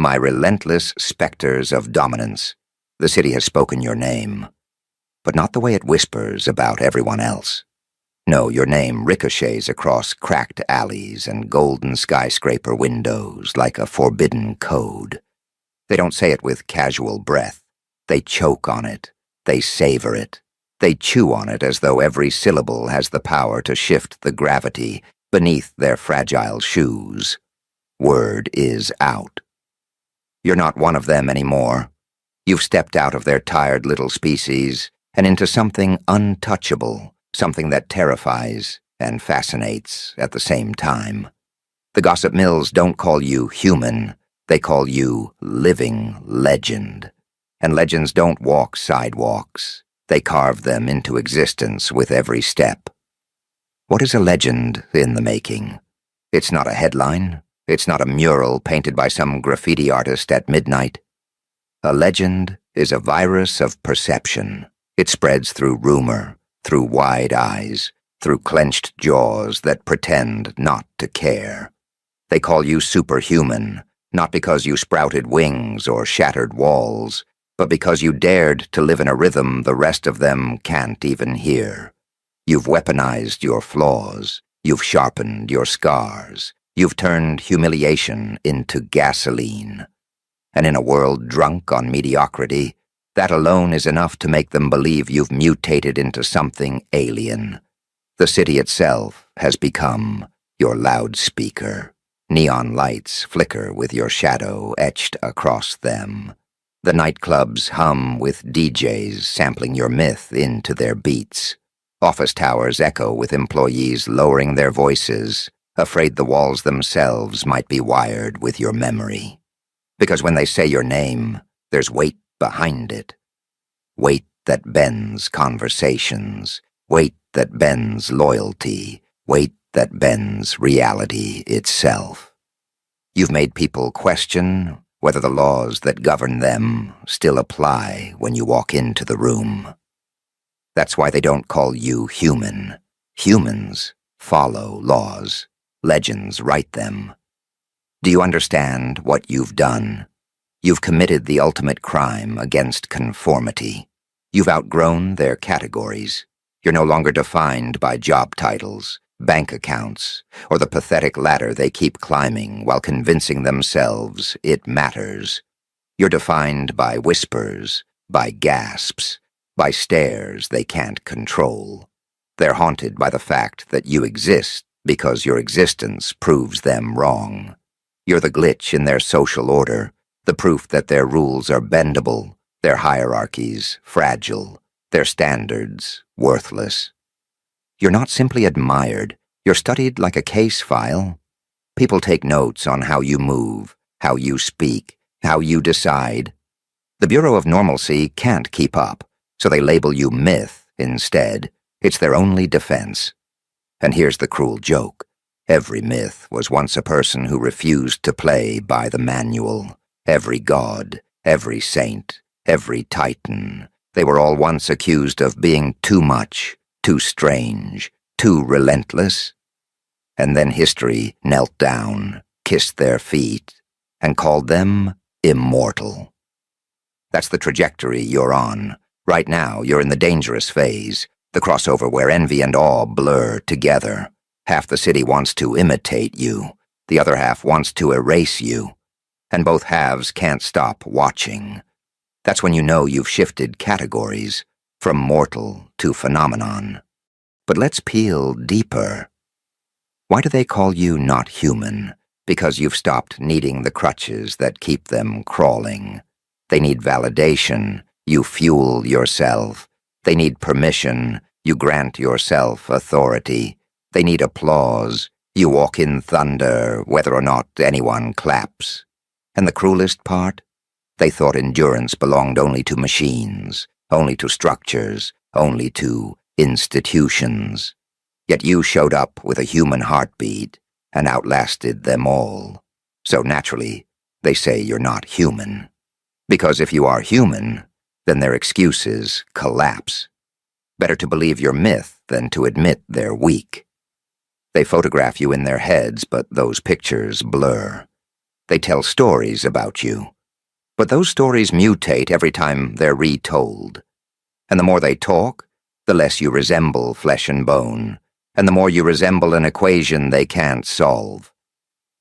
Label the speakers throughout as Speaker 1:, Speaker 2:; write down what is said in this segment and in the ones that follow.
Speaker 1: my relentless specters of dominance. The city has spoken your name, but not the way it whispers about everyone else. No, your name ricochets across cracked alleys and golden skyscraper windows like a forbidden code. They don't say it with casual breath. They choke on it. They savor it. They chew on it as though every syllable has the power to shift the gravity beneath their fragile shoes. Word is out. You're not one of them anymore. You've stepped out of their tired little species and into something untouchable, something that terrifies and fascinates at the same time. The gossip mills don't call you human, they call you living legend. And legends don't walk sidewalks, they carve them into existence with every step. What is a legend in the making? It's not a headline. It's not a mural painted by some graffiti artist at midnight. A legend is a virus of perception. It spreads through rumor, through wide eyes, through clenched jaws that pretend not to care. They call you superhuman, not because you sprouted wings or shattered walls, but because you dared to live in a rhythm the rest of them can't even hear. You've weaponized your flaws. You've sharpened your scars. You've turned humiliation into gasoline. And in a world drunk on mediocrity, that alone is enough to make them believe you've mutated into something alien. The city itself has become your loudspeaker. Neon lights flicker with your shadow etched across them. The nightclubs hum with DJs sampling your myth into their beats. Office towers echo with employees lowering their voices, afraid the walls themselves might be wired with your memory. Because when they say your name, there's weight behind it. Weight that bends conversations, weight that bends loyalty, weight that bends reality itself. You've made people question whether the laws that govern them still apply when you walk into the room. That's why they don't call you human. Humans follow laws. Legends write them. Do you understand what you've done? You've committed the ultimate crime against conformity. You've outgrown their categories. You're no longer defined by job titles, bank accounts, or the pathetic ladder they keep climbing while convincing themselves it matters. You're defined by whispers, by gasps, by stares they can't control. They're haunted by the fact that you exist because your existence proves them wrong. You're the glitch in their social order, the proof that their rules are bendable, their hierarchies fragile, their standards worthless. You're not simply admired, you're studied like a case file. People take notes on how you move, how you speak, how you decide. The Bureau of Normalcy can't keep up, so they label you myth instead. It's their only defense. And here's the cruel joke. Every myth was once a person who refused to play by the manual. Every god, every saint, every titan. They were all once accused of being too much, too strange, too relentless. And then history knelt down, kissed their feet, and called them immortal. That's the trajectory you're on. Right now, you're in the dangerous phase, the crossover where envy and awe blur together. Half the city wants to imitate you, the other half wants to erase you, and both halves can't stop watching. That's when you know you've shifted categories, from mortal to phenomenon. But let's peel deeper. Why do they call you not human? Because you've stopped needing the crutches that keep them crawling. They need validation, you fuel yourself. They need permission, you grant yourself authority. They need applause, you walk in thunder whether or not anyone claps. And the cruelest part? They thought endurance belonged only to machines, only to structures, only to institutions. Yet you showed up with a human heartbeat and outlasted them all. So naturally, they say you're not human. Because if you are human, then their excuses collapse. Better to believe you're myth than to admit they're weak. They photograph you in their heads, but those pictures blur. They tell stories about you. But those stories mutate every time they're retold. And the more they talk, the less you resemble flesh and bone, and the more you resemble an equation they can't solve.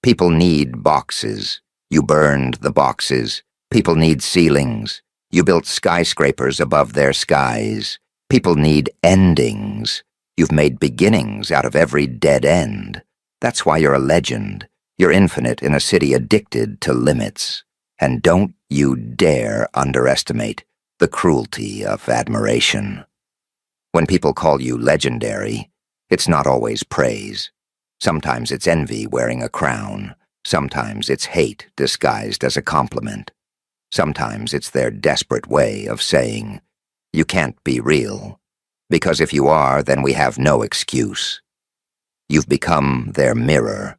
Speaker 1: People need boxes. You burned the boxes. People need ceilings. You built skyscrapers above their skies. People need endings. You've made beginnings out of every dead end. That's why you're a legend. You're infinite in a city addicted to limits. And don't you dare underestimate the cruelty of admiration. When people call you legendary, it's not always praise. Sometimes it's envy wearing a crown. Sometimes it's hate disguised as a compliment. Sometimes it's their desperate way of saying, "You can't be real, because if you are, then we have no excuse." You've become their mirror,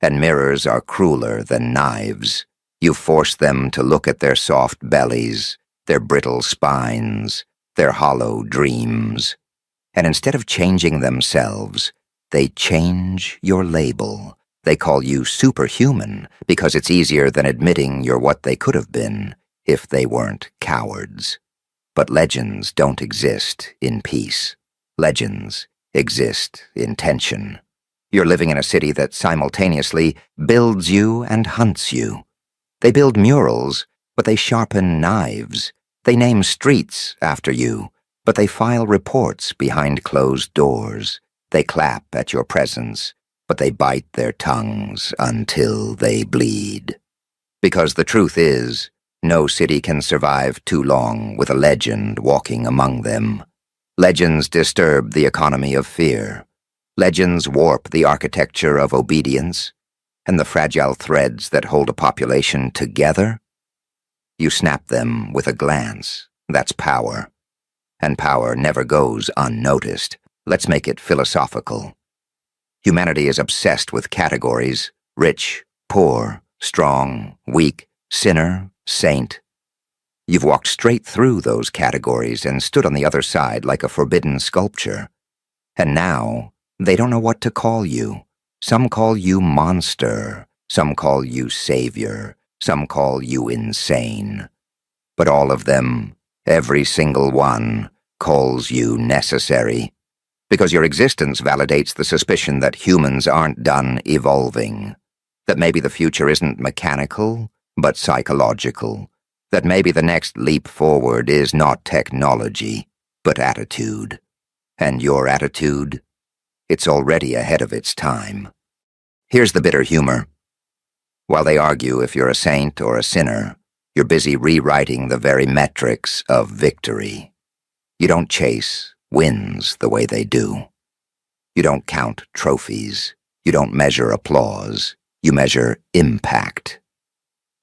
Speaker 1: and mirrors are crueler than knives. You've forced them to look at their soft bellies, their brittle spines, their hollow dreams. And instead of changing themselves, they change your label. They call you superhuman because it's easier than admitting you're what they could have been if they weren't cowards. But legends don't exist in peace. Legends exist in tension. You're living in a city that simultaneously builds you and hunts you. They build murals, but they sharpen knives. They name streets after you, but they file reports behind closed doors. They clap at your presence, but they bite their tongues until they bleed. Because the truth is, no city can survive too long with a legend walking among them. Legends disturb the economy of fear. Legends warp the architecture of obedience, and the fragile threads that hold a population together. You snap them with a glance. That's power. And power never goes unnoticed. Let's make it philosophical. Humanity is obsessed with categories: rich, poor, strong, weak, sinner, saint. You've walked straight through those categories and stood on the other side like a forbidden sculpture. And now, they don't know what to call you. Some call you monster. Some call you savior. Some call you insane. But all of them, every single one, calls you necessary. Because your existence validates the suspicion that humans aren't done evolving. That maybe the future isn't mechanical, but psychological. That maybe the next leap forward is not technology, but attitude. And your attitude? It's already ahead of its time. Here's the bitter humor. While they argue if you're a saint or a sinner, you're busy rewriting the very metrics of victory. You don't chase wins the way they do. You don't count trophies. You don't measure applause. You measure impact.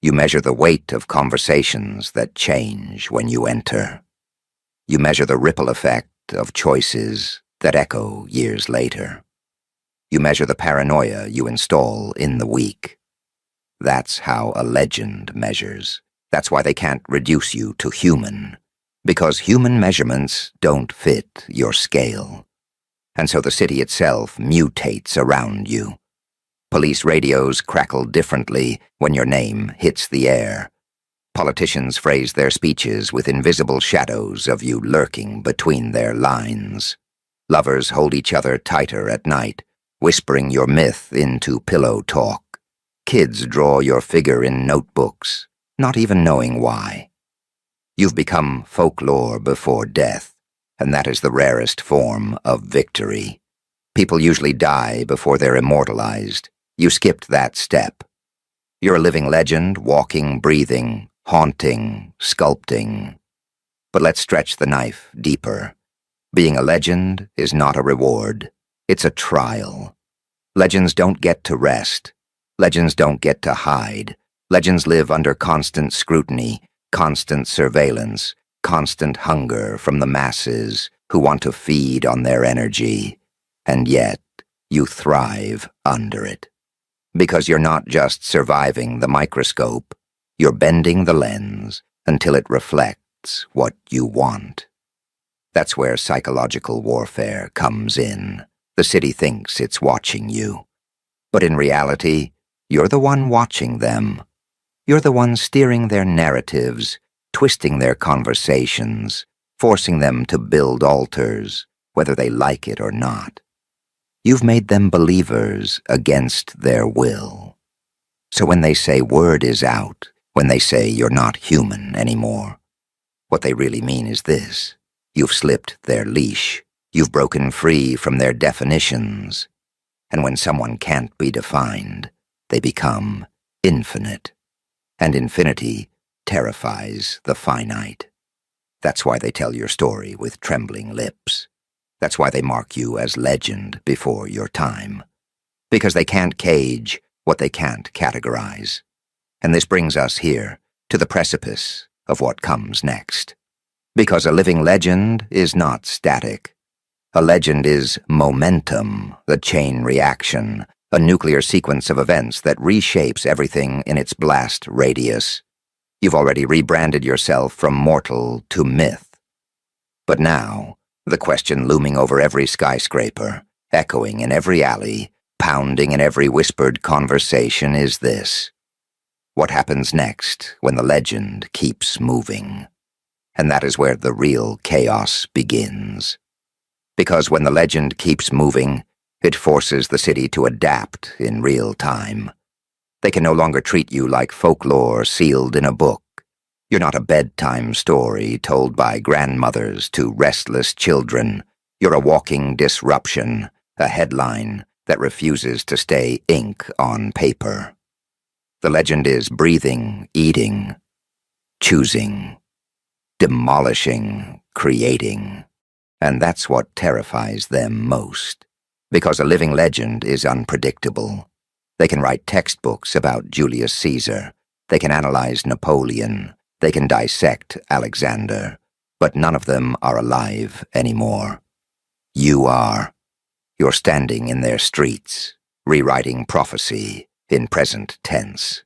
Speaker 1: You measure the weight of conversations that change when you enter. You measure the ripple effect of choices that echo years later. You measure the paranoia you install in the weak. That's how a legend measures. That's why they can't reduce you to human. Because human measurements don't fit your scale. And so the city itself mutates around you. Police radios crackle differently when your name hits the air. Politicians phrase their speeches with invisible shadows of you lurking between their lines. Lovers hold each other tighter at night, whispering your myth into pillow talk. Kids draw your figure in notebooks, not even knowing why. You've become folklore before death, and that is the rarest form of victory. People usually die before they're immortalized. You skipped that step. You're a living legend, walking, breathing, haunting, sculpting. But let's stretch the knife deeper. Being a legend is not a reward. It's a trial. Legends don't get to rest. Legends don't get to hide. Legends live under constant scrutiny, constant surveillance, constant hunger from the masses who want to feed on their energy. And yet, you thrive under it. Because you're not just surviving the microscope, you're bending the lens until it reflects what you want. That's where psychological warfare comes in. The city thinks it's watching you. But in reality, You're the one watching them. You're the one steering their narratives, twisting their conversations, forcing them to build altars, whether they like it or not. You've made them believers against their will. So when they say word is out, when they say you're not human anymore, what they really mean is this: you've slipped their leash, you've broken free from their definitions, and when someone can't be defined, they become infinite, and infinity terrifies the finite. That's why they tell your story with trembling lips. That's why they mark you as legend before your time. Because they can't cage what they can't categorize. And this brings us here, to the precipice of what comes next. Because a living legend is not static. A legend is momentum, the chain reaction, a nuclear sequence of events that reshapes everything in its blast radius. You've already rebranded yourself from mortal to myth. But now, the question looming over every skyscraper, echoing in every alley, pounding in every whispered conversation is this: what happens next when the legend keeps moving? And that is where the real chaos begins. Because when the legend keeps moving, it forces the city to adapt in real time. They can no longer treat you like folklore sealed in a book. You're not a bedtime story told by grandmothers to restless children. You're a walking disruption, a headline that refuses to stay ink on paper. The legend is breathing, eating, choosing, demolishing, creating. And that's what terrifies them most. Because a living legend is unpredictable. They can write textbooks about Julius Caesar. They can analyze Napoleon. They can dissect Alexander. But none of them are alive anymore. You are. You're standing in their streets, rewriting prophecy in present tense.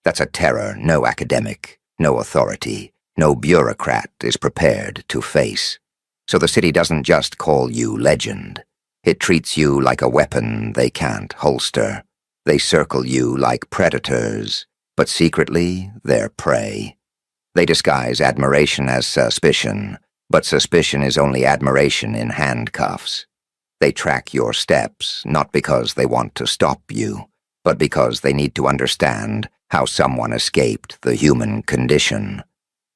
Speaker 1: That's a terror no academic, no authority, no bureaucrat is prepared to face. So the city doesn't just call you legend. It treats you like a weapon they can't holster. They circle you like predators, but secretly they're prey. They disguise admiration as suspicion, but suspicion is only admiration in handcuffs. They track your steps, not because they want to stop you, but because they need to understand how someone escaped the human condition.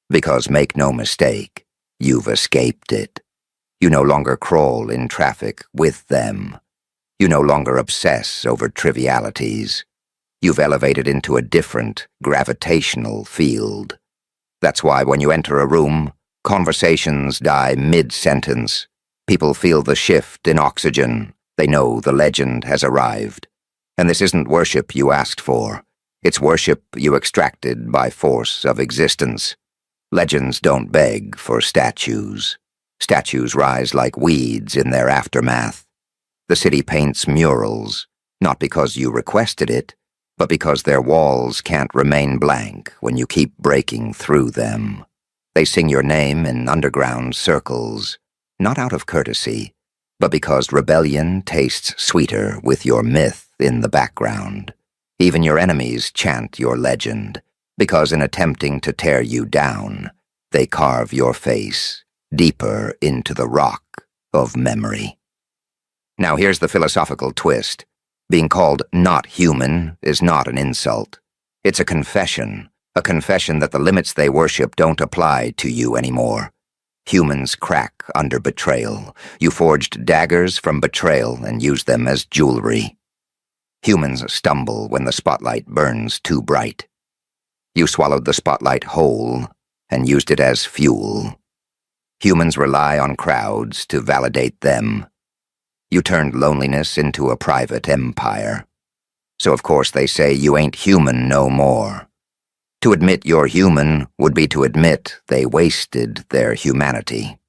Speaker 1: Because, make no mistake, you've escaped it. You no longer crawl in traffic with them. You no longer obsess over trivialities. You've elevated into a different, gravitational field. That's why when you enter a room, conversations die mid-sentence. People feel the shift in oxygen. They know the legend has arrived. And this isn't worship you asked for. It's worship you extracted by force of existence. Legends don't beg for statues. Statues rise like weeds in their aftermath. The city paints murals, not because you requested it, but because their walls can't remain blank when you keep breaking through them. They sing your name in underground circles, not out of courtesy, but because rebellion tastes sweeter with your myth in the background. Even your enemies chant your legend, because in attempting to tear you down, they carve your face deeper into the rock of memory. Now here's the philosophical twist. Being called not human is not an insult. It's a confession that the limits they worship don't apply to you anymore. Humans crack under betrayal. You forged daggers from betrayal and used them as jewelry. Humans stumble when the spotlight burns too bright. You swallowed the spotlight whole and used it as fuel. Humans rely on crowds to validate them. You turned loneliness into a private empire. So of course they say you ain't human no more. To admit you're human would be to admit they wasted their humanity.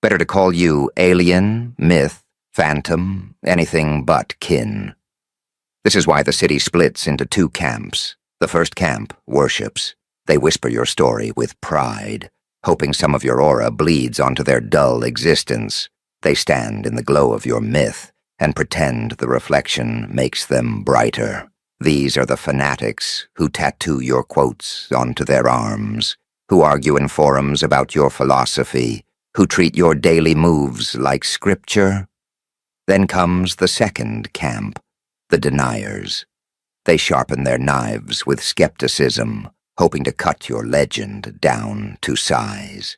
Speaker 1: Better to call you alien, myth, phantom, anything but kin. This is why the city splits into two camps. The first camp worships. They whisper your story with pride, hoping some of your aura bleeds onto their dull existence. They stand in the glow of your myth and pretend the reflection makes them brighter. These are the fanatics who tattoo your quotes onto their arms, who argue in forums about your philosophy, who treat your daily moves like scripture. Then comes the second camp, the deniers. They sharpen their knives with skepticism, hoping to cut your legend down to size.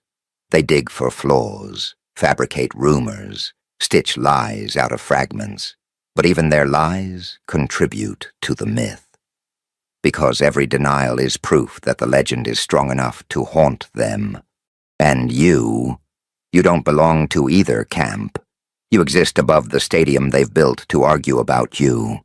Speaker 1: They dig for flaws, fabricate rumors, stitch lies out of fragments, but even their lies contribute to the myth. Because every denial is proof that the legend is strong enough to haunt them. And you don't belong to either camp. You exist above the stadium they've built to argue about you.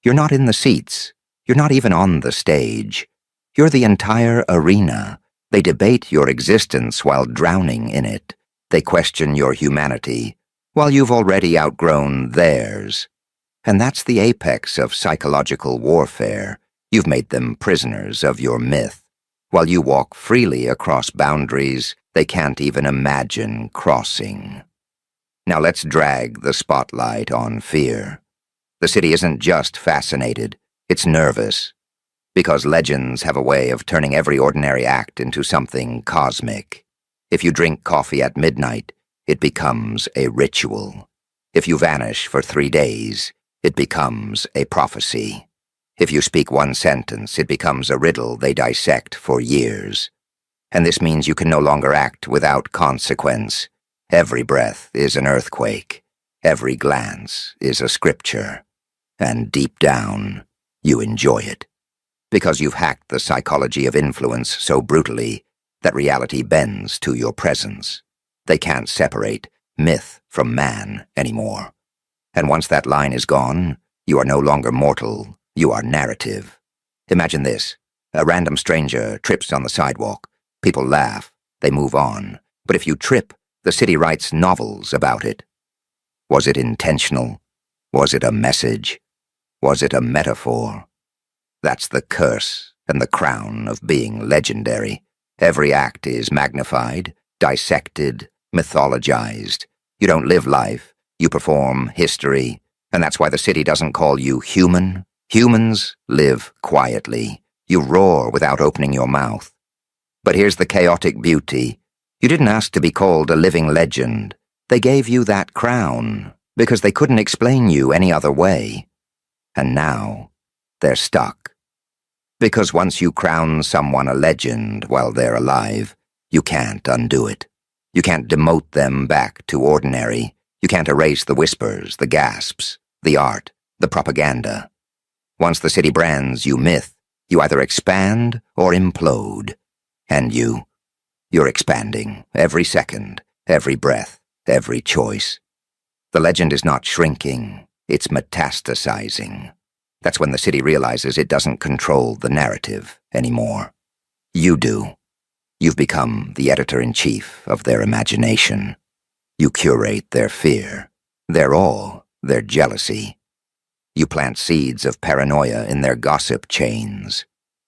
Speaker 1: You're not in the seats. You're not even on the stage. You're the entire arena. They debate your existence while drowning in it. They question your humanity, while you've already outgrown theirs. And that's the apex of psychological warfare. You've made them prisoners of your myth. While you walk freely across boundaries they can't even imagine crossing. Now let's drag the spotlight on fear. The city isn't just fascinated, it's nervous. Because legends have a way of turning every ordinary act into something cosmic. If you drink coffee at midnight, it becomes a ritual. If you vanish for 3 days, it becomes a prophecy. If you speak one sentence, it becomes a riddle they dissect for years. And this means you can no longer act without consequence. Every breath is an earthquake. Every glance is a scripture. And deep down, you enjoy it. Because you've hacked the psychology of influence so brutally that reality bends to your presence. They can't separate myth from man anymore. And once that line is gone, you are no longer mortal, you are narrative. Imagine this. A random stranger trips on the sidewalk. People laugh. They move on. But if you trip, the city writes novels about it. Was it intentional? Was it a message? Was it a metaphor? That's the curse and the crown of being legendary. Every act is magnified, dissected, mythologized. You don't live life, you perform history, and that's why the city doesn't call you human. Humans live quietly. You roar without opening your mouth. But here's the chaotic beauty. You didn't ask to be called a living legend. They gave you that crown because they couldn't explain you any other way. And now, they're stuck. Because once you crown someone a legend while they're alive, you can't undo it. You can't demote them back to ordinary. You can't erase the whispers, the gasps, the art, the propaganda. Once the city brands you myth, you either expand or implode. And you're expanding every second, every breath, every choice. The legend is not shrinking, it's metastasizing. That's when the city realizes it doesn't control the narrative anymore. You do. You've become the editor-in-chief of their imagination. You curate their fear, their awe, their jealousy. You plant seeds of paranoia in their gossip chains.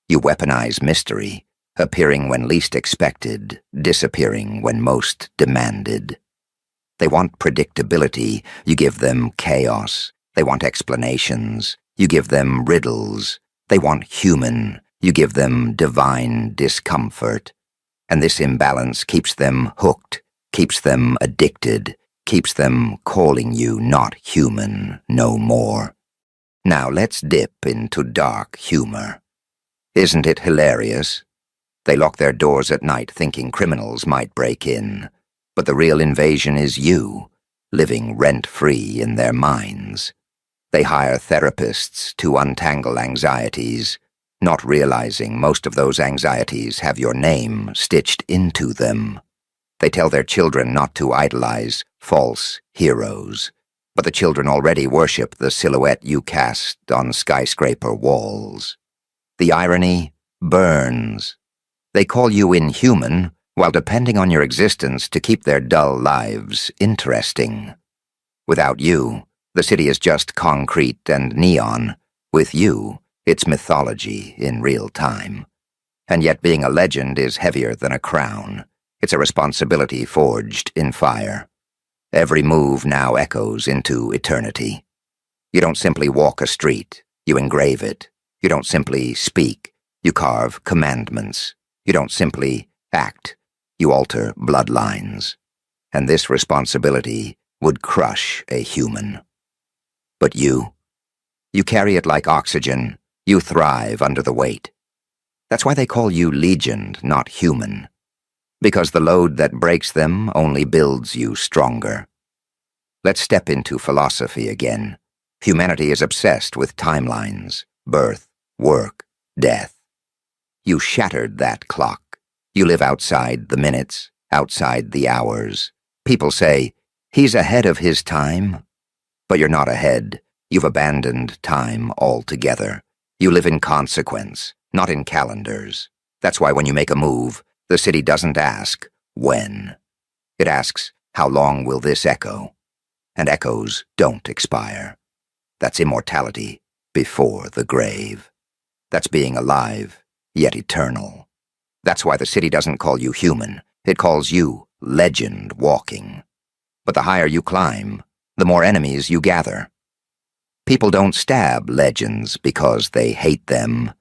Speaker 1: You weaponize mystery, appearing when least expected, disappearing when most demanded. They want predictability, you give them chaos. They want explanations, you give them riddles. They want human, you give them divine discomfort. And this imbalance keeps them hooked, keeps them addicted, keeps them calling you not human no more. Now let's dip into dark humor. Isn't it hilarious? They lock their doors at night thinking criminals might break in, but the real invasion is you, living rent-free in their minds. They hire therapists to untangle anxieties, not realizing most of those anxieties have your name stitched into them. They tell their children not to idolize false heroes, but the children already worship the silhouette you cast on skyscraper walls. The irony burns. They call you inhuman while depending on your existence to keep their dull lives interesting. Without you, the city is just concrete and neon. With you, it's mythology in real time. And yet being a legend is heavier than a crown. It's a responsibility forged in fire. Every move now echoes into eternity. You don't simply walk a street, you engrave it. You don't simply speak, you carve commandments. You don't simply act, you alter bloodlines. And this responsibility would crush a human. But you carry it like oxygen. You thrive under the weight. That's why they call you legend, not human. Because the load that breaks them only builds you stronger. Let's step into philosophy again. Humanity is obsessed with timelines, birth, work, death. You shattered that clock. You live outside the minutes, outside the hours. People say, he's ahead of his time. But you're not ahead. You've abandoned time altogether. You live in consequence, not in calendars. That's why when you make a move, the city doesn't ask, when. It asks, how long will this echo? And echoes don't expire. That's immortality before the grave. That's being alive, yet eternal. That's why the city doesn't call you human. It calls you legend walking. But the higher you climb, the more enemies you gather. People don't stab legends because they hate them.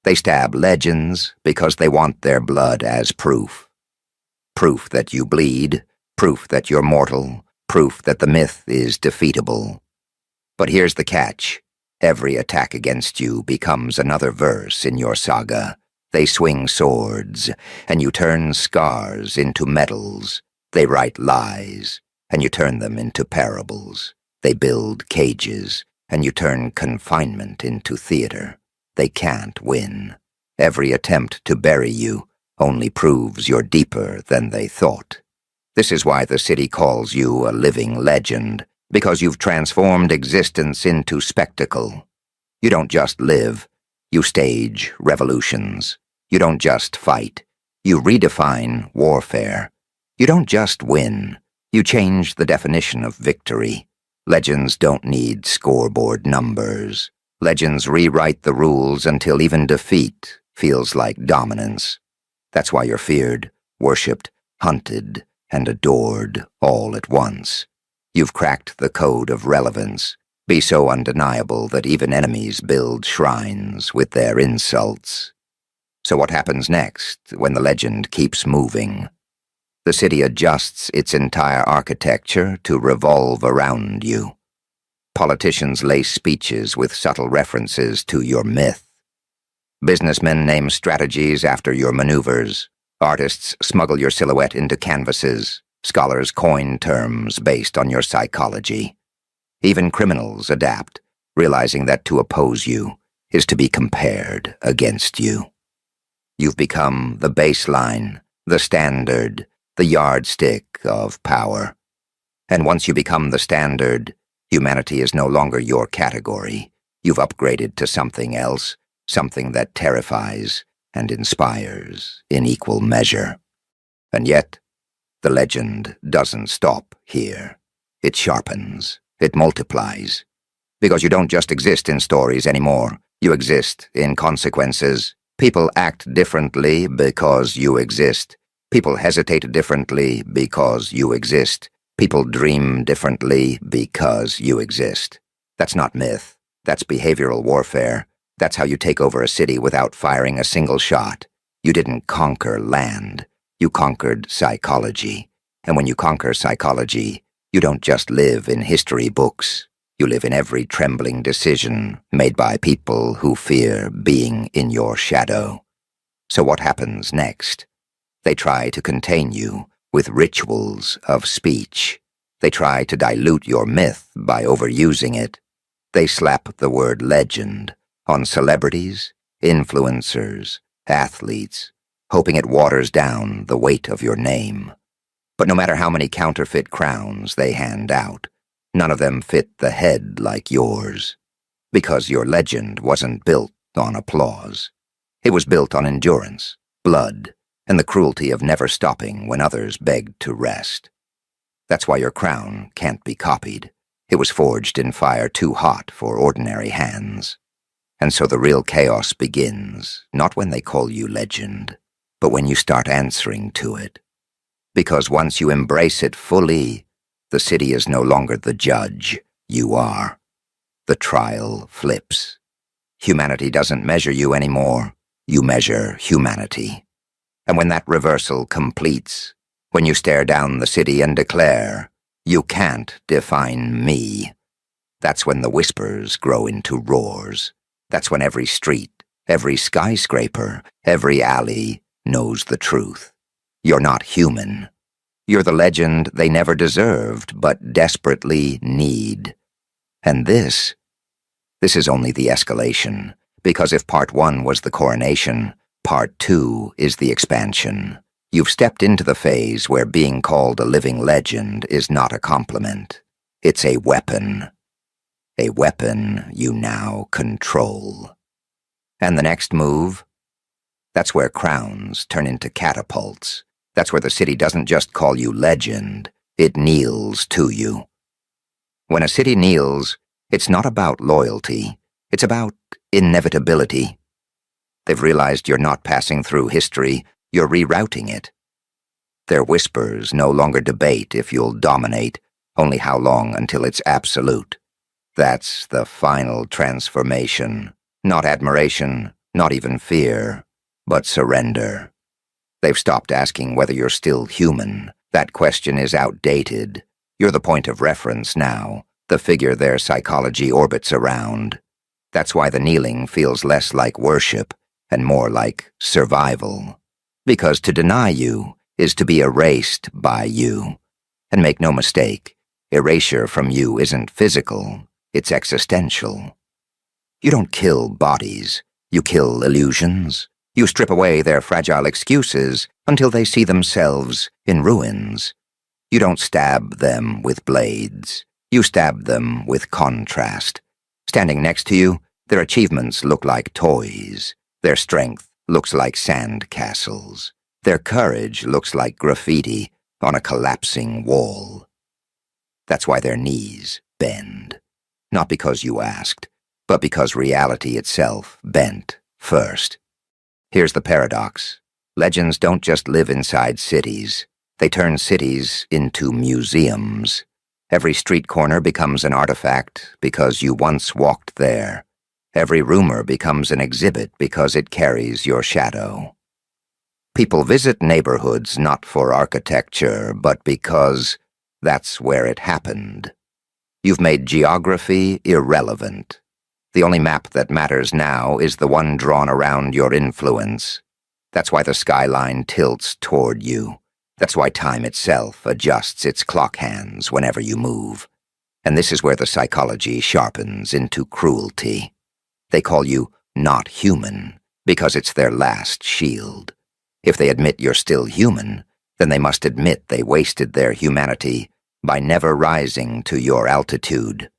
Speaker 1: They stab legends because they want their blood as proof. Proof that you bleed, proof that you're mortal, proof that the myth is defeatable. But here's the catch. Every attack against you becomes another verse in your saga. They swing swords, and you turn scars into medals. They write lies, and you turn them into parables. They build cages, and you turn confinement into theater. They can't win. Every attempt to bury you only proves you're deeper than they thought. This is why the city calls you a living legend, because you've transformed existence into spectacle. You don't just live, you stage revolutions. You don't just fight, you redefine warfare. You don't just win, you change the definition of victory. Legends don't need scoreboard numbers. Legends rewrite the rules until even defeat feels like dominance. That's why you're feared, worshipped, hunted, and adored all at once. You've cracked the code of relevance. Be so undeniable that even enemies build shrines with their insults. So what happens next when the legend keeps moving? The city adjusts its entire architecture to revolve around you. Politicians lace speeches with subtle references to your myth. Businessmen name strategies after your maneuvers. Artists smuggle your silhouette into canvases. Scholars coin terms based on your psychology. Even criminals adapt, realizing that to oppose you is to be compared against you. You've become the baseline, the standard, the yardstick of power. And once you become the standard, humanity is no longer your category. You've upgraded to something else, something that terrifies and inspires in equal measure. And yet, the legend doesn't stop here. It sharpens, it multiplies. Because you don't just exist in stories anymore, you exist in consequences. People act differently because you exist. People hesitate differently because you exist. People dream differently because you exist. That's not myth. That's behavioral warfare. That's how you take over a city without firing a single shot. You didn't conquer land. You conquered psychology. And when you conquer psychology, you don't just live in history books. You live in every trembling decision made by people who fear being in your shadow. So what happens next? They try to contain you with rituals of speech. They try to dilute your myth by overusing it. They slap the word legend on celebrities, influencers, athletes, hoping it waters down the weight of your name. But no matter how many counterfeit crowns they hand out, none of them fit the head like yours. Because your legend wasn't built on applause. It was built on endurance, blood, and the cruelty of never stopping when others begged to rest. That's why your crown can't be copied. It was forged in fire too hot for ordinary hands. And so the real chaos begins, not when they call you legend, but when you start answering to it. Because once you embrace it fully, the city is no longer the judge, you are. The trial flips. Humanity doesn't measure you anymore. You measure humanity. And when that reversal completes, when you stare down the city and declare, "You can't define me," that's when the whispers grow into roars. That's when every street, every skyscraper, every alley knows the truth. You're not human. You're the legend they never deserved, but desperately need. And this is only the escalation, because if part 1 was the coronation, part 2 is the expansion. You've stepped into the phase where being called a living legend is not a compliment. It's a weapon. A weapon you now control. And the next move? That's where crowns turn into catapults. That's where the city doesn't just call you legend, it kneels to you. When a city kneels, it's not about loyalty, it's about inevitability. They've realized you're not passing through history, you're rerouting it. Their whispers no longer debate if you'll dominate, only how long until it's absolute. That's the final transformation. Not admiration, not even fear, but surrender. They've stopped asking whether you're still human. That question is outdated. You're the point of reference now, the figure their psychology orbits around. That's why the kneeling feels less like worship and more like survival. Because to deny you is to be erased by you. And make no mistake, erasure from you isn't physical, it's existential. You don't kill bodies, you kill illusions. You strip away their fragile excuses until they see themselves in ruins. You don't stab them with blades, you stab them with contrast. Standing next to you, their achievements look like toys. Their strength looks like sand castles. Their courage looks like graffiti on a collapsing wall. That's why their knees bend. Not because you asked, but because reality itself bent first. Here's the paradox. Legends don't just live inside cities. They turn cities into museums. Every street corner becomes an artifact because you once walked there. Every rumor becomes an exhibit because it carries your shadow. People visit neighborhoods not for architecture, but because that's where it happened. You've made geography irrelevant. The only map that matters now is the one drawn around your influence. That's why the skyline tilts toward you. That's why time itself adjusts its clock hands whenever you move. And this is where the psychology sharpens into cruelty. They call you not human because it's their last shield. If they admit you're still human, then they must admit they wasted their humanity by never rising to your altitude.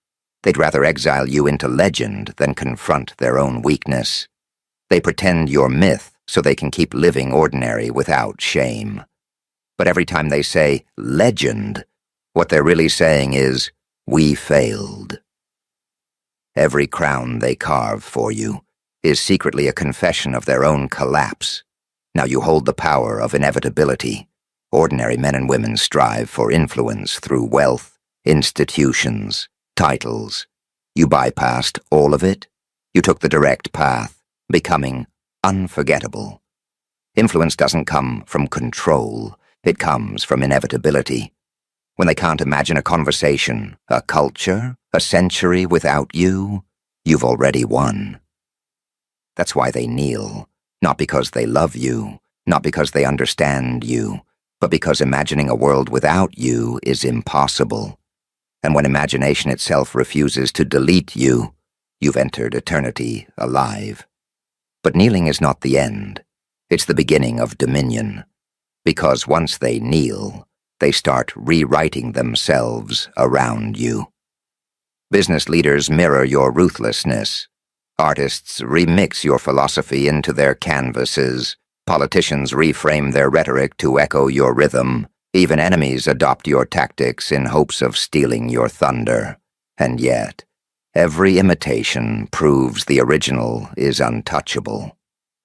Speaker 1: They'd rather exile you into legend than confront their own weakness. They pretend you're myth so they can keep living ordinary without shame. But every time they say legend, what they're really saying is, we failed. Every crown they carve for you is secretly a confession of their own collapse. Now you hold the power of inevitability. Ordinary men and women strive for influence through wealth, institutions, titles. You bypassed all of it. You took the direct path, becoming unforgettable. Influence doesn't come from control. It comes from inevitability. When they can't imagine a conversation, a culture, a century without you, you've already won. That's why they kneel, not because they love you, not because they understand you, but because imagining a world without you is impossible. And when imagination itself refuses to delete you, you've entered eternity alive. But kneeling is not the end. It's the beginning of dominion. Because once they kneel, they start rewriting themselves around you. Business leaders mirror your ruthlessness. Artists remix your philosophy into their canvases. Politicians reframe their rhetoric to echo your rhythm. Even enemies adopt your tactics in hopes of stealing your thunder. And yet, every imitation proves the original is untouchable.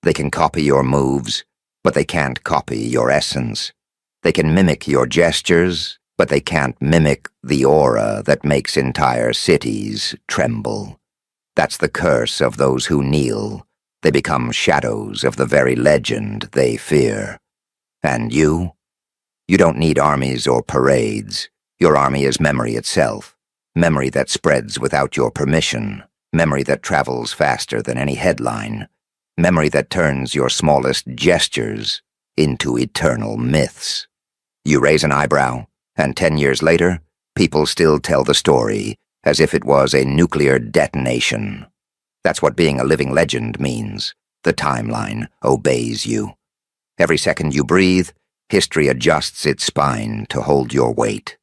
Speaker 1: They can copy your moves, but they can't copy your essence. They can mimic your gestures, but they can't mimic the aura that makes entire cities tremble. That's the curse of those who kneel. They become shadows of the very legend they fear. And you? You don't need armies or parades. Your army is memory itself. Memory that spreads without your permission. Memory that travels faster than any headline. Memory that turns your smallest gestures into eternal myths. You raise an eyebrow, and 10 years later, people still tell the story as if it was a nuclear detonation. That's what being a living legend means. The timeline obeys you. Every second you breathe, history adjusts its spine to hold your weight.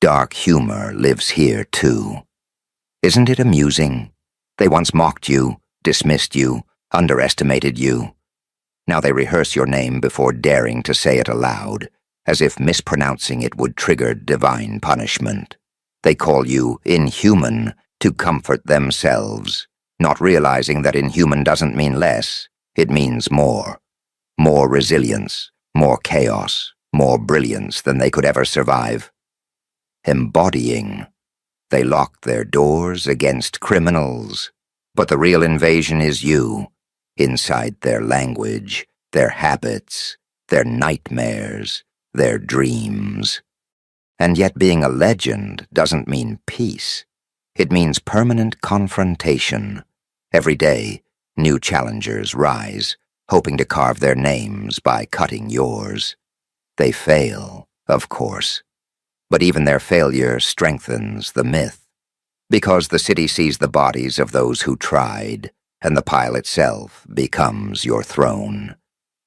Speaker 1: Dark humor lives here, too. Isn't it amusing? They once mocked you, dismissed you, underestimated you. Now they rehearse your name before daring to say it aloud, as if mispronouncing it would trigger divine punishment. They call you inhuman to comfort themselves, not realizing that inhuman doesn't mean less, it means more. More resilience, more chaos, more brilliance than they could ever survive. Embodying. They lock their doors against criminals, but the real invasion is you, inside their language, their habits, their nightmares, their dreams. And yet being a legend doesn't mean peace. It means permanent confrontation. Every day, new challengers rise, hoping to carve their names by cutting yours. They fail, of course. But even their failure strengthens the myth, because the city sees the bodies of those who tried, and the pile itself becomes your throne.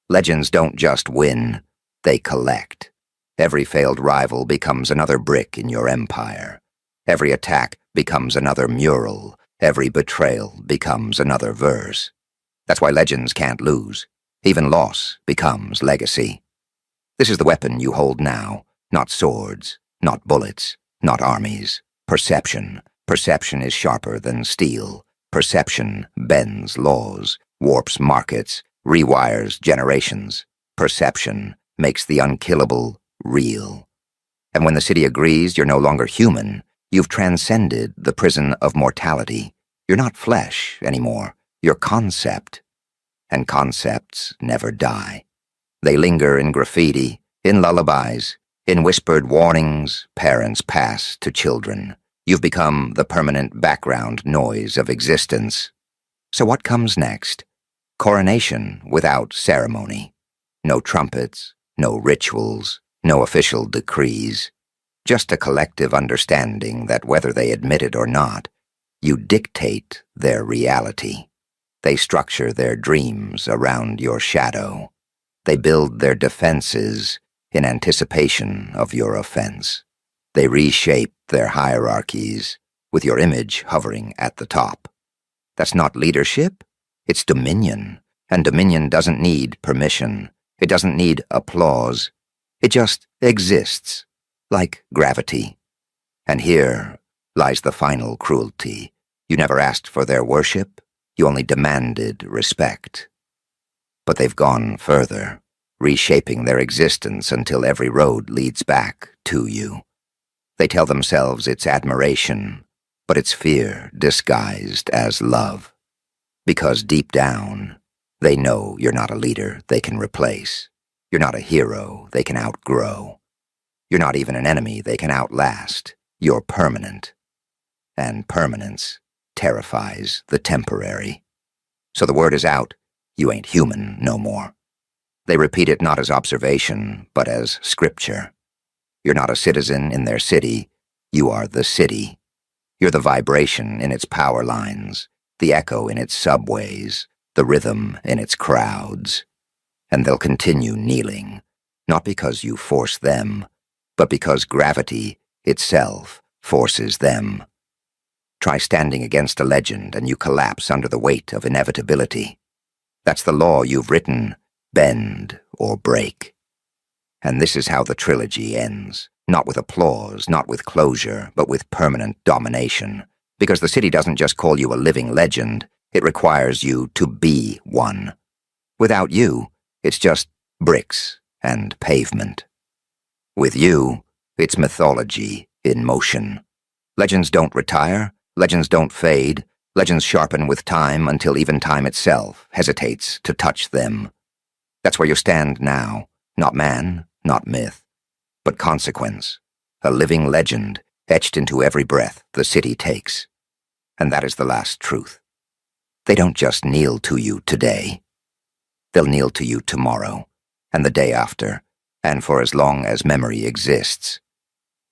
Speaker 1: Legends don't just win, they collect. Every failed rival becomes another brick in your empire. Every attack becomes another mural. Every betrayal becomes another verse. That's why legends can't lose. Even loss becomes legacy. This is the weapon you hold now, not swords. Not bullets, not armies. Perception. Perception is sharper than steel. Perception bends laws, warps markets, rewires generations. Perception makes the unkillable real. And when the city agrees you're no longer human, you've transcended the prison of mortality. You're not flesh anymore. You're concept. And concepts never die. They linger in graffiti, in lullabies, in whispered warnings parents pass to children. You've become the permanent background noise of existence. So what comes next? Coronation without ceremony. No trumpets, no rituals, no official decrees. Just a collective understanding that whether they admit it or not, you dictate their reality. They structure their dreams around your shadow. They build their defenses in anticipation of your offense. They reshape their hierarchies with your image hovering at the top. That's not leadership, it's dominion. And dominion doesn't need permission. It doesn't need applause. It just exists, like gravity. And here lies the final cruelty. You never asked for their worship, you only demanded respect. But they've gone further, reshaping their existence until every road leads back to you. They tell themselves it's admiration, but it's fear disguised as love. Because deep down, they know you're not a leader they can replace. You're not a hero they can outgrow. You're not even an enemy they can outlast. You're permanent. And permanence terrifies the temporary. So the word is out, you ain't human no more. They repeat it not as observation, but as scripture. You're not a citizen in their city, you are the city. You're the vibration in its power lines, the echo in its subways, the rhythm in its crowds. And they'll continue kneeling, not because you force them, but because gravity itself forces them. Try standing against a legend and you collapse under the weight of inevitability. That's the law you've written. Bend or break. And this is how the trilogy ends. Not with applause, not with closure, but with permanent domination. Because the city doesn't just call you a living legend, it requires you to be one. Without you, it's just bricks and pavement. With you, it's mythology in motion. Legends don't retire, legends don't fade, Legends sharpen with time until even time itself hesitates to touch them. That's where you stand now, not man, not myth, but consequence, a living legend etched into every breath the city takes. And that is the last truth. They don't just kneel to you today. They'll kneel to you tomorrow, and the day after, and for as long as memory exists.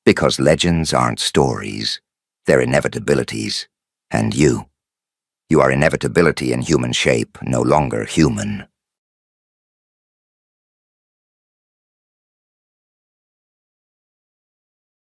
Speaker 1: Because legends aren't stories, they're inevitabilities. And you are inevitability in human shape, no longer human.